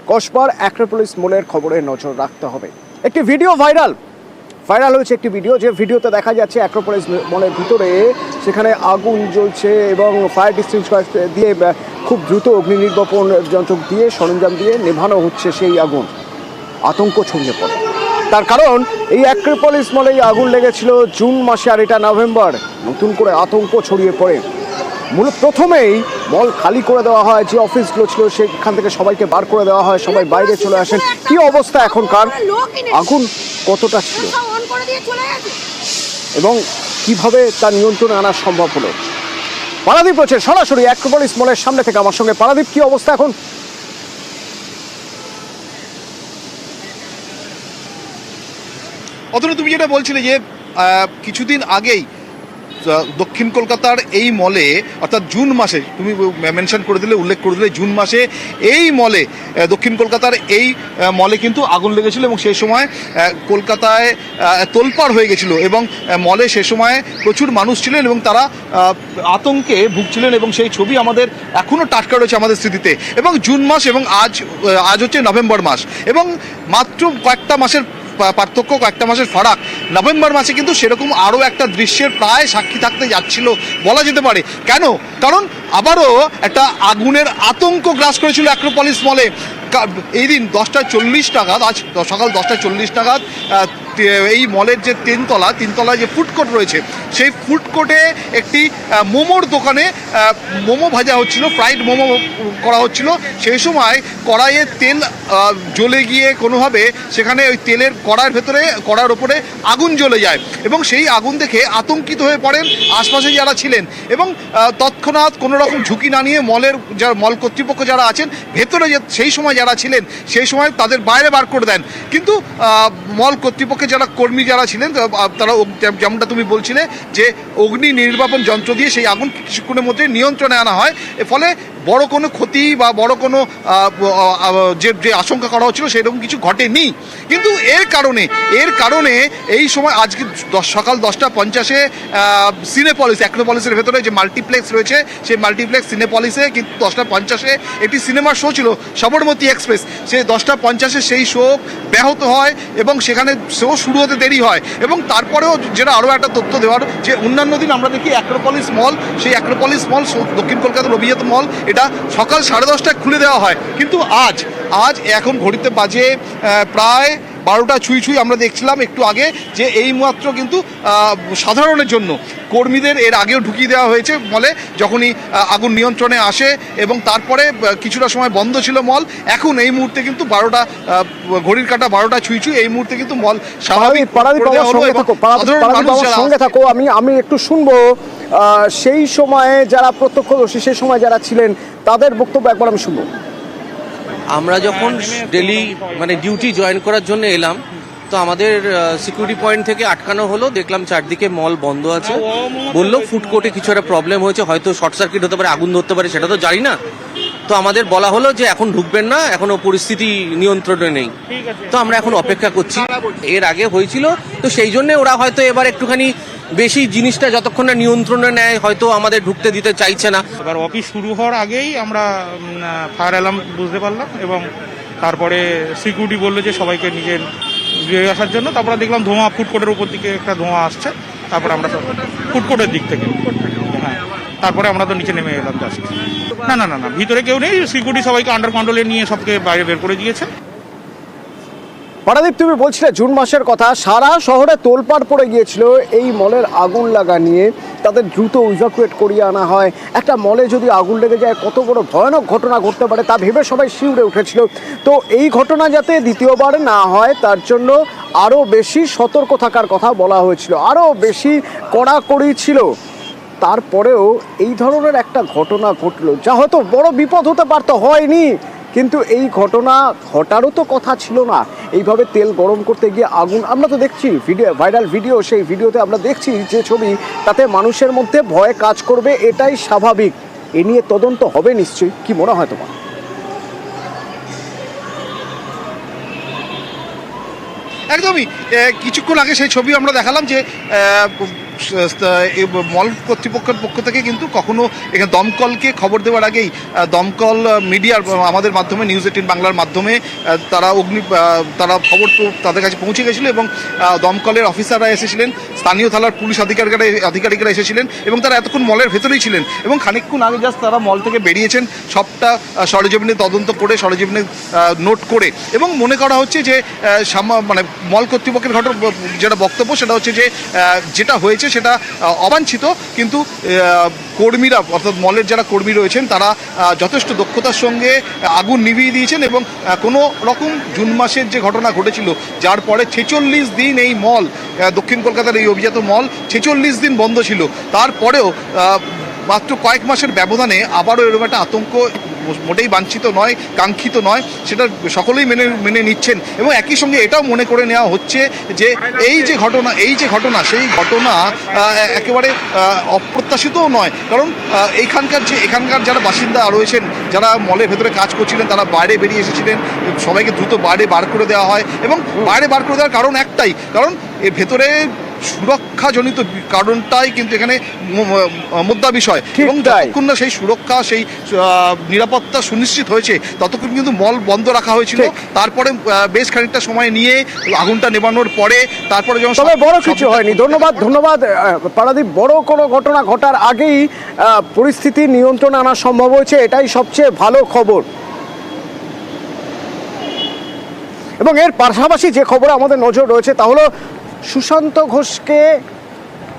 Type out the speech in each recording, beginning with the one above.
কসবার Acropolis মলের খবরে নজর রাখতে হবে। একটি ভিডিও ভাইরাল হয়েছে, একটি ভিডিও, যে ভিডিওতে দেখা যাচ্ছে অ্যাক্রোপলিস মলের ভিতরে সেখানে আগুন জ্বলছে এবং ফায়ার এক্সটিংগুইশার দিয়ে খুব দ্রুত অগ্নি নির্বাপন যন্ত্র দিয়ে সরঞ্জাম দিয়ে নেভানো হচ্ছে সেই আগুন। আতঙ্ক ছড়িয়ে পড়ে, তার কারণ এই অ্যাক্রোপলিস মলে আগুন লেগেছিল জুন মাসে আর এটা নভেম্বর। নতুন করে আতঙ্ক ছড়িয়ে পড়ে। মূলত প্রথমেই মল খালি করে দেওয়া হয়, যে অফিসগুলো ছিল সেখান থেকে সবাইকে বার করে দেওয়া হয়, সবাই বাইরে চলে আসেন। কি অবস্থা এখনকার, আগুন কতটা ছিল এবং কিভাবে তার নিয়ন্ত্রণে আনা সম্ভব হলো? পারাদীপ রয়েছে সরাসরি অ্যাক্রোপলিস মলের সামনে থেকে আমার সঙ্গে। পারাদীপ, কি অবস্থা এখন? অথচ তুমি যেটা বলছিলে যে কিছুদিন আগেই দক্ষিণ কলকাতার এই মলে, অর্থাৎ জুন মাসে, তুমি মেনশন করে দিলে, উল্লেখ করে দিলে, জুন মাসে এই মলে, দক্ষিণ কলকাতার এই মলে কিন্তু আগুন লেগেছিল এবং সেই সময় কলকাতায় তোলপাড় হয়ে গেছিল এবং মলে সে সময় প্রচুর মানুষ ছিলেন এবং তারা আতঙ্কে ভুগছিলেন এবং সেই ছবি আমাদের এখনও টাটকা রয়েছে আমাদের স্মৃতিতে। এবং জুন মাস এবং আজ হচ্ছে নভেম্বর মাস এবং মাত্র কয়েকটা মাসের পার্থক্য, কয়েকটা মাসের ফারাক। নভেম্বর মাসে কিন্তু সেরকম আরও একটা দৃশ্যের প্রায় সাক্ষী থাকতে যাচ্ছিল বলা যেতে পারে। কেন? কারণ আবারও একটা আগুনের আতঙ্ক গ্রাস করেছিল অ্যাক্রোপলিস মলে। এই দিন 10:40 নাগাদ, আজ সকাল 10:40 নাগাদ এই মলের যে তিনতলায় যে ফুড কোর্ট রয়েছে, সেই ফুড কোর্টে একটি মোমোর দোকানে মোমো ভাজা হচ্ছিল, ফ্রাইড মোমো করা হচ্ছিল। সেই সময় কড়াইয়ে তেল জ্বলে গিয়ে কোনোভাবে সেখানে ওই তেলের কড়ার ওপরে আগুন জ্বলে যায় এবং সেই আগুন দেখে আতঙ্কিত হয়ে পড়েন আশপাশে যারা ছিলেন এবং তৎক্ষণাৎ কোনো রকম ঝুঁকি না নিয়ে মল কর্তৃপক্ষ যারা আছেন ভেতরে, সেই সময় যারা ছিলেন সেই সময় তাদের বাইরে বার করে দেন। কিন্তু মল কর্তৃপক্ষের যারা কর্মী যারা ছিলেন তারা, যেমনটা তুমি বলছিলে, যে অগ্নি নির্বাপন যন্ত্র দিয়ে সেই আগুন কিছুক্ষণের মধ্যে নিয়ন্ত্রণে আনা হয়। এর ফলে বড় কোনো ক্ষতি বা বড় কোনো যে আশঙ্কা করা হচ্ছিল সেরকম কিছু ঘটেনি। কিন্তু এর কারণে এই সময় আজকে সকাল 10:50 সিনেপলিস, অ্যাক্রোপলিসের ভেতরে যে মাল্টিপ্লেক্স রয়েছে, সেই মাল্টিপ্লেক্স সিনেপলিসে কিন্তু 10:50 একটি সিনেমার শো ছিল, সবরমতী এক্সপ্রেস। সেই 10:50 সেই শো ব্যাহত হয় এবং সেখানে শো শুরু হতে দেরি হয়। এবং তারপরেও যেটা আরও একটা তথ্য দেওয়ার, যে অন্যান্য দিন আমরা দেখি অ্যাক্রোপলিস মল, সেই অ্যাক্রোপলিস মল দক্ষিণ কলকাতার অভিজাত মল, এটা সকাল 10:30টায় খুলে দেওয়া হয়। কিন্তু আজ এখন ঘড়িতে বাজে প্রায় 12টা ছুঁই। আমরা দেখছিলাম একটু আগে যে এইমাত্র কিন্তু সাধারণের জন্য কর্মীদের এর আগেও ঢুকিয়ে দেওয়া হয়েছে মলে, যখনই আগুন নিয়ন্ত্রণে আসে এবং তারপরে কিছুটা সময় বন্ধ ছিল মল। এখন এই মুহূর্তে কিন্তু ঘড়ির কাঁটা 12টা ছুঁই। এই মুহূর্তে কিন্তু মল স্বাভাবিক। সঙ্গে থাকো, আমি একটু শুনবো সেই সময়ে যারা প্রত্যক্ষদর্শী, সেই সময় যারা ছিলেন তাদের বক্তব্য একবার আমি শুনবো। আমরা যখন ডেলি ডিউটি জয়েন করার জন্য এলাম, তো আমাদের সিকিউরিটি পয়েন্ট থেকে আটকানো হলো। দেখলাম চারদিকে মল বন্ধ আছে। বললো ফুড কোর্টে কিছু একটা প্রবলেম হয়েছে, হয়তো শর্ট সার্কিট হতে পারে, আগুন ধরতে পারে, সেটা তো জানি না। তো আমাদের বলা হলো যে এখন ঢুকবেন না, এখনো পরিস্থিতি নিয়ন্ত্রণে নেই। তো আমরা এখন অপেক্ষা করছি। এর আগে হয়েছিল, তো সেই জন্য ওরা হয়তো এবার একটুখানি বেশি জিনিসটা যতক্ষণ না নিয়ন্ত্রণে নেয় হয়তো আমাদের ঢুকতে দিতে চাইছে না। এবার অফিস শুরু হওয়ার আগেই আমরা ফায়ার অ্যালার্ম বুঝতে পারলাম এবং তারপরে সিকিউরিটি বললো যে সবাইকে নিজের বেরিয়ে আসার জন্য। তারপরে দেখলাম ধোঁয়া, ফুড কোর্টের উপর দিকে একটা ধোঁয়া আসছে। তারপরে আমরা ফুড কোর্টের দিক থেকে, হ্যাঁ, তারপরে আমরা তো নিচে নেমে এলাম জাস্ট। না, ভিতরে কেউ নেই। সিকিউরিটি সবাইকে আন্ডার কন্ট্রোলে নিয়ে সবকে বাইরে বের করে দিয়েছে। পারাদীপ, তুমি বলছিলে জুন মাসের কথা, সারা শহরে তোলপাড় পড়ে গিয়েছিল এই মলের আগুন লাগা নিয়ে। তাদের দ্রুত ইভাকুয়েট করিয়ে আনা হয়। একটা মলে যদি আগুন লেগে যায় কত বড় ভয়ানক ঘটনা ঘটতে পারে তা ভেবে সবাই শিউরে উঠেছিল। তো এই ঘটনা যাতে দ্বিতীয়বার না হয় তার জন্য আরও বেশি সতর্ক থাকার কথা বলা হয়েছিল, আরও বেশি কড়াকড়ি ছিল। তারপরেও এই ধরনের একটা ঘটনা ঘটলো, যা হয়তো বড় বিপদ হতে পারতো, হয়নি। কিন্তু এই ঘটনা ঘটারও তো কথা ছিল না। এইভাবে তেল গরম করতে গিয়ে আগুন, আমরা তো দেখছি ভাইরাল ভিডিও, সেই ভিডিওতে আমরা দেখছি যে ছবি, তাতে মানুষের মধ্যে ভয় কাজ করবে, এটাই স্বাভাবিক। এ নিয়ে তদন্ত হবে নিশ্চয়ই, কি মনে হয় তোমার? একদমই। কিছুক্ষণ আগে সেই ছবি আমরা দেখালাম যে এই মল কর্তৃপক্ষের পক্ষ থেকে কিন্তু কখনো এখানে দমকলকে খবর দেওয়ার আগেই দমকল মিডিয়ার আমাদের মাধ্যমে নিউজ 18 বাংলার মাধ্যমে তারা খবর তাদের কাছে পৌঁছে গেছিলো এবং দমকলের অফিসাররা এসেছিলেন, স্থানীয় থানার পুলিশ আধিকারিকরা এসেছিলেন এবং তারা এতক্ষণ মলের ভেতরেই ছিলেন এবং খানিকক্ষণ আগে জাস্ট তারা মল থেকে বেরিয়েছেন, সবটা সরেজমিনে তদন্ত করে সরেজমিনে নোট করে। এবং মনে করা হচ্ছে যে মানে মল কর্তৃপক্ষের যেটা বক্তব্য সেটা হচ্ছে যে যেটা হয়েছে সেটা অবাঞ্ছিত, কিন্তু কর্মীরা অর্থাৎ মলের যারা কর্মী রয়েছেন তারা যথেষ্ট দক্ষতার সঙ্গে আগুন নিভিয়ে দিয়েছেন এবং কোনো রকম জুন মাসের যে ঘটনা ঘটেছিল যার পরে 46 দিন এই মল, দক্ষিণ কলকাতার এই অভিজাত মল 46 দিন বন্ধ ছিল, তারপরেও মাত্র কয়েক মাসের ব্যবধানে আবারও এরকম একটা আতঙ্ক মোটেই বাঞ্ছিত নয়, কাঙ্ক্ষিত নয়, সেটা সকলেই মেনে নিচ্ছেন। এবং একই সঙ্গে এটাও মনে করে নেওয়া হচ্ছে যে এই যে ঘটনা সেই ঘটনা একেবারে অপ্রত্যাশিতও নয়, কারণ এখানকার যারা বাসিন্দা রয়েছেন, যারা মলের ভেতরে কাজ করছিলেন, তারা বাইরে বেরিয়ে এসেছিলেন, সবাইকে দ্রুত বাইরে বার করে দেওয়া হয় এবং বাইরে বার করে দেওয়ার কারণ একটাই, কারণ এর ভেতরে সুরক্ষাজনিত কারণটাই কিন্তু এখানে মুদ্রা বিষয় এবং যতক্ষণ না সেই সুরক্ষা, সেই নিরাপত্তা সুনিশ্চিত হয়েছে ততক্ষণ কিন্তু মল বন্ধ রাখা হয়েছিল। তারপরে বেশ খানিকটা সময় নিয়ে আগুনটা নেভানোর পরে তারপরে যখন বড় কিছু হয়নি। ধন্যবাদ পারাদীপ। বড় কোনো ঘটনা ঘটার আগেই পরিস্থিতি নিয়ন্ত্রণে আনা সম্ভব হয়েছে, এটাই সবচেয়ে ভালো খবর। এবং এর পাশাপাশি যে খবরে আমাদের নজর রয়েছে তা হলো সুশান্ত ঘোষকে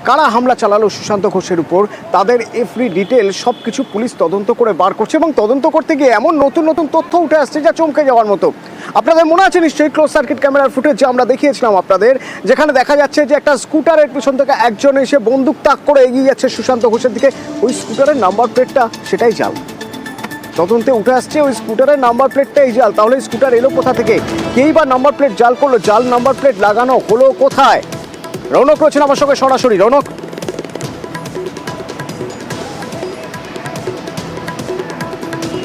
কারা হামলা চালালো সুশান্ত ঘোষের উপর, তাদের এভরি ডিটেল সব কিছু পুলিশ তদন্ত করে বার করছে এবং তদন্ত করতে গিয়ে এমন নতুন নতুন তথ্য উঠে আসছে যা চমকে যাওয়ার মতো। আপনাদের মনে আছে নিশ্চয়ই ক্লোজ সার্কিট ক্যামেরার ফুটেজ যে আমরা দেখিয়েছিলাম আপনাদের, যেখানে দেখা যাচ্ছে যে একটা স্কুটারের পিছন থেকে একজন এসে বন্দুক তাক করে এগিয়ে যাচ্ছে সুশান্ত ঘোষের দিকে। ওই স্কুটারের নাম্বার প্লেটটা সেটাই জাল, তদন্তে উঠে আসছে ওই স্কুটারের নাম্বার প্লেটটাই জাল। তাহলে স্কুটার এলো কোথা থেকে, কেই বা নাম্বার প্লেট জাল করলো, জাল নাম্বার প্লেট লাগানো হলো কোথায়? রৌনক রয়েছেন আমার সঙ্গে সরাসরি। রৌনক,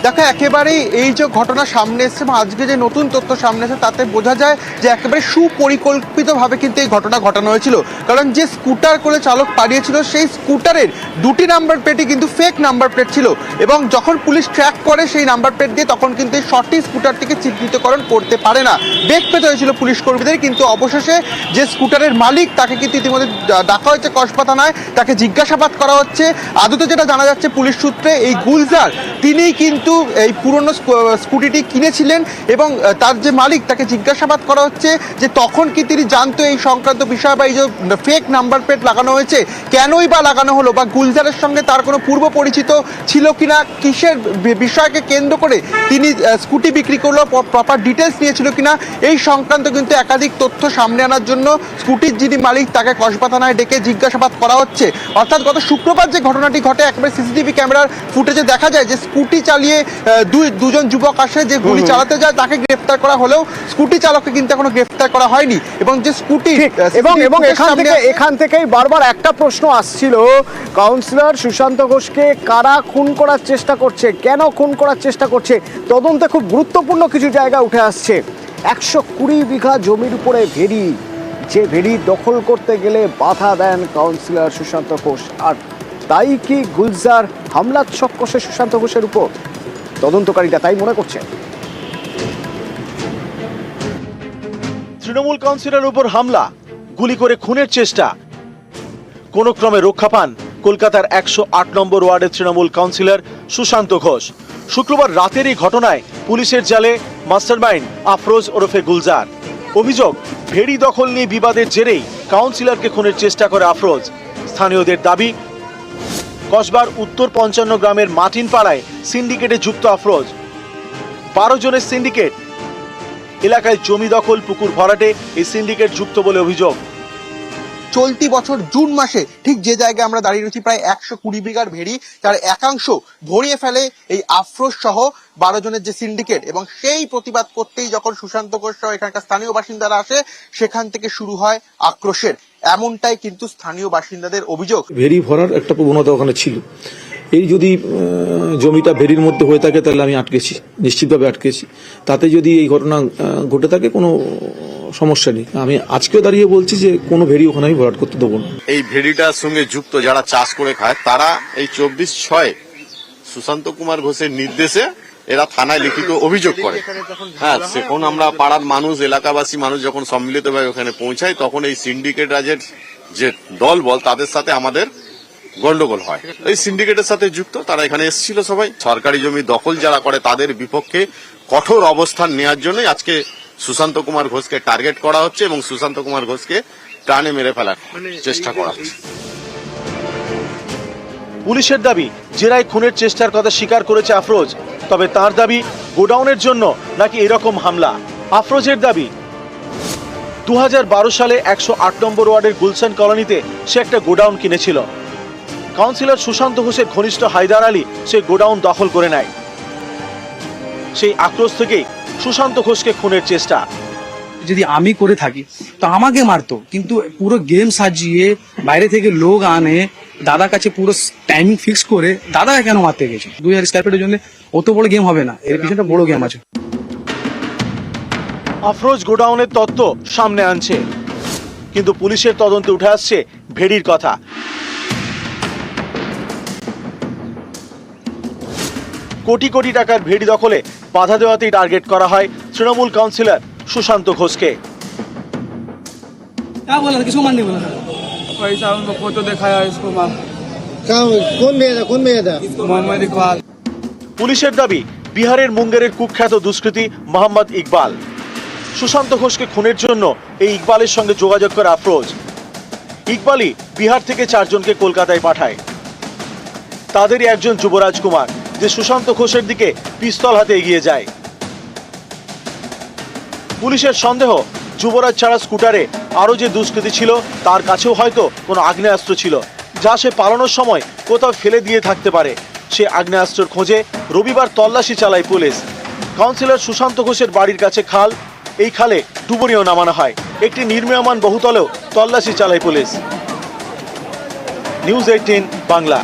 দেখো একেবারেই এই যে ঘটনা সামনে এসছে বা আজকে যে নতুন তথ্য সামনে এসেছে তাতে বোঝা যায় যে একেবারে সুপরিকল্পিতভাবে কিন্তু এই ঘটনা ঘটানো হয়েছিল। কারণ যে স্কুটার করে চালক পালিয়েছিল সেই স্কুটারের দুটি নাম্বার প্লেটই কিন্তু ফেক নাম্বার প্লেট ছিল এবং যখন পুলিশ ট্র্যাক করে সেই নাম্বার প্লেট দিয়ে তখন কিন্তু এই সঠিক স্কুটারটিকে চিহ্নিতকরণ করতে পারে না। বেগ পেতে হয়েছিল পুলিশ কর্মীদের, কিন্তু অবশেষে যে স্কুটারের মালিক তাকে কিন্তু ইতিমধ্যে ডাকা হয়েছে কসবা থানায়, তাকে জিজ্ঞাসাবাদ করা হচ্ছে। আদতে যেটা জানা যাচ্ছে পুলিশ সূত্রে, এই গুলজার তিনিই কিন্তু এই পুরনো স্কুটিটি কিনেছিলেন এবং তার যে মালিক তাকে জিজ্ঞাসাবাদ করা হচ্ছে যে তখন কি তিনি জানতো এই সংক্রান্ত বিষয় বা এই যে ফেক নাম্বার প্লেট লাগানো হয়েছে কেনই বা লাগানো হলো, বা গুলজারের সঙ্গে তার কোনো পূর্ব পরিচিত ছিল কিনা, কিসের বিষয়কে কেন্দ্র করে তিনি স্কুটি বিক্রি করলো, প্রপার ডিটেলস নিয়েছিল কিনা, এই সংক্রান্ত কিন্তু একাধিক তথ্য সামনে আনার জন্য স্কুটির যিনি মালিক তাকে কসবা থানায় ডেকে জিজ্ঞাসাবাদ করা হচ্ছে। অর্থাৎ গত শুক্রবার যে ঘটনাটি ঘটে একেবারে সিসিটিভি ক্যামেরার ফুটেজে দেখা যায় যে স্কুটি চালিয়ে দুজন যুবক আসে, যে গুলি চালাতে যায় তাকে গ্রেফতার করা হলেও স্কুটি চালককে কিন্তু এখনো গ্রেফতার করা হয়নি। এবং যে স্কুটি এবং এখান থেকেই বারবার একটা প্রশ্ন আসছিল, কাউন্সিলর সুশান্ত ঘোষকে কারা খুন করার চেষ্টা করছে, কেন খুন করার চেষ্টা করছে? তদন্তে খুব গুরুত্বপূর্ণ কিছু জায়গা উঠে আসছে। 120 বিঘা জমির উপরে ভেড়ি, যে ভেড়ি দখল করতে গেলে বাধা দেন কাউন্সিলর সুশান্ত ঘোষ, আর তাই কি গুলজার হামলার ছক কষে সুশান্ত ঘোষের উপর? তদন্তকারীরা তাই মনে করছে। তৃণমূল কাউন্সিলরের উপর হামলা, গুলি করে খুনের চেষ্টা, কোন ক্রমে রক্ষা পান কলকাতার 108 নম্বর ওয়ার্ডের তৃণমূল কাউন্সিলর সুশান্ত ঘোষ। শুক্রবার রাতের এই ঘটনায় পুলিশের জালে মাস্টারমাইন্ড আফরোজ ওরফে গুলজার। অভিযোগ, ভেড়ি দখল নিয়ে বিবাদের জেরেই কাউন্সিলরকে খুনের চেষ্টা করে আফরোজ। স্থানীয়দের দাবি, কসবার উত্তর 55 গ্রামের মাটিন পাড়ায় সিন্ডিকেটে যুক্ত আফরোজ। 12 জনের সিন্ডিকেট, এলাকায় জমি দখল, পুকুর ভরাটে এই সিন্ডিকেট যুক্ত বলে অভিযোগ। চলতি বছর জুন মাসে ঠিক যে জায়গায় আমরা দাঁড়িয়ে রয়েছি, প্রায় 120 বিঘার ভেড়ি তার একাংশ ভরিয়ে ফেলে এই আফরোজ সহ 12 জনের যে সিন্ডিকেট, এবং সেই প্রতিবাদ করতেই যখন সুশান্ত ঘোষ সহ এখানকার স্থানীয় বাসিন্দারা আসে সেখান থেকে শুরু হয় আক্রোশের, এমনটাই কিন্তু স্থানীয় বাসিন্দাদের অভিযোগ। ভেড়ি ভরার একটা প্রবণতা ওখানে ছিল, এই যদি জমিটা ভেড়ির মধ্যে হয়ে থাকে তাহলে আমি আটকেছি, নিশ্চিতভাবে আটকেছি। তাতে যদি এই ঘটনা ঘটে থাকে কোনো সমস্যা নেই। আমি আজকেও দাঁড়িয়ে বলছি যে কোনো ভেড়ি ওখানে আমি ভরাট করতে দেবো না। এই ভেড়িটার সঙ্গে যুক্ত যারা চাষ করে খায় তারা এই 24/6 সুশান্ত কুমার ঘোষের নির্দেশে এরা থানায় লিখিত অভিযোগ করে। হ্যাঁ, সেখন আমরা পাড়ার মানুষ, এলাকাবাসী মানুষ যখন সম্মিলিতভাবে ওখানে পৌঁছায় তখন এই সিন্ডিকেট রাজের যে দল বল তাদের সাথে আমাদের গন্ডগোল হয়। এই সিন্ডিকেটের সাথে যুক্ত তারা এখানে এসেছিল সবাই। সরকারি জমি দখল যারা করে তাদের বিপক্ষে কঠোর অবস্থান নেওয়ার জন্য আজকে সুশান্ত কুমার ঘোষকে টার্গেট করা হচ্ছে এবং সুশান্ত কুমার ঘোষকে টানে মেরে ফেলার চেষ্টা করা হচ্ছে। পুলিশের দাবি জেরায় খুনের চেষ্টার কথা স্বীকার করেছে আফরোজ, তবে তার দাবি গোডাউনের জন্য নাকি এরকম হামলা। আফরোজের দাবি 2012 সালে 108 নম্বর ওয়ার্ডের গুলশান কলোনিতে সে একটা গোডাউন কিনেছিল। কাউন্সিলর সুশান্ত ঘোষের ঘনিষ্ঠ হায়দার আলী সে গোডাউন দখল করে নেয়। সেই আক্রোশ থেকেই সুশান্ত ঘোষকে খুনের চেষ্টা। যদি আমি করে থাকি তো আমাকে মারতো, কিন্তু পুরো গেম সাজিয়ে বাইরে থেকে লোক আনে দাদার কাছে পুরো টাইমিং ফিক্স করে দাদা কেন মারতে গেছে। 2000 স্কয়ার ফিটের জন্য অত বড় গেম হবে না, এর পিছনে বড় গেম আছে। আফরোজ গোডাউনের তত্ত্ব সামনে আনছে, কিন্তু পুলিশের তদন্তে উঠে আসছে ভেড়ির কথা। কোটি কোটি টাকার ভেড়ি দখলে বাধা দেওয়াতেই টার্গেট করা হয় তৃণমূল কাউন্সিলর সুশান্ত ঘোষকে। পুলিশের দাবি বিহারের মুঙ্গেরের কুখ্যাত দুষ্কৃতী মোহাম্মদ ইকবাল। সুশান্ত ঘোষকে খুনের জন্য এই ইকবালের সঙ্গে যোগাযোগ করে আফরোজ। ইকবালই বিহার থেকে 4 জনকে কলকাতায় পাঠায়। তাদেরই একজন যুবরাজ কুমার, যে সুশান্ত ঘোষের দিকে পিস্তল হাতে এগিয়ে যায়। পুলিশের সন্দেহ যুবরাজ ছাড়া স্কুটারে আরো যে দুষ্কৃতী ছিল তার কাছেও হয়তো কোনো আগ্নেয়াস্ত্র ছিল, যা সে পালানোর সময় কোথাও ফেলে দিয়ে থাকতে পারে। সে আগ্নেয়াস্ত্রের খোঁজে রবিবার তল্লাশি চালায় পুলিশ। কাউন্সিলর সুশান্ত ঘোষের বাড়ির কাছে খাল, এই খালে ডুবুরিও নামানো হয়। একটি নির্মীয়মান বহুতলেও তল্লাশি চালায় পুলিশ। নিউজ 18 বাংলা।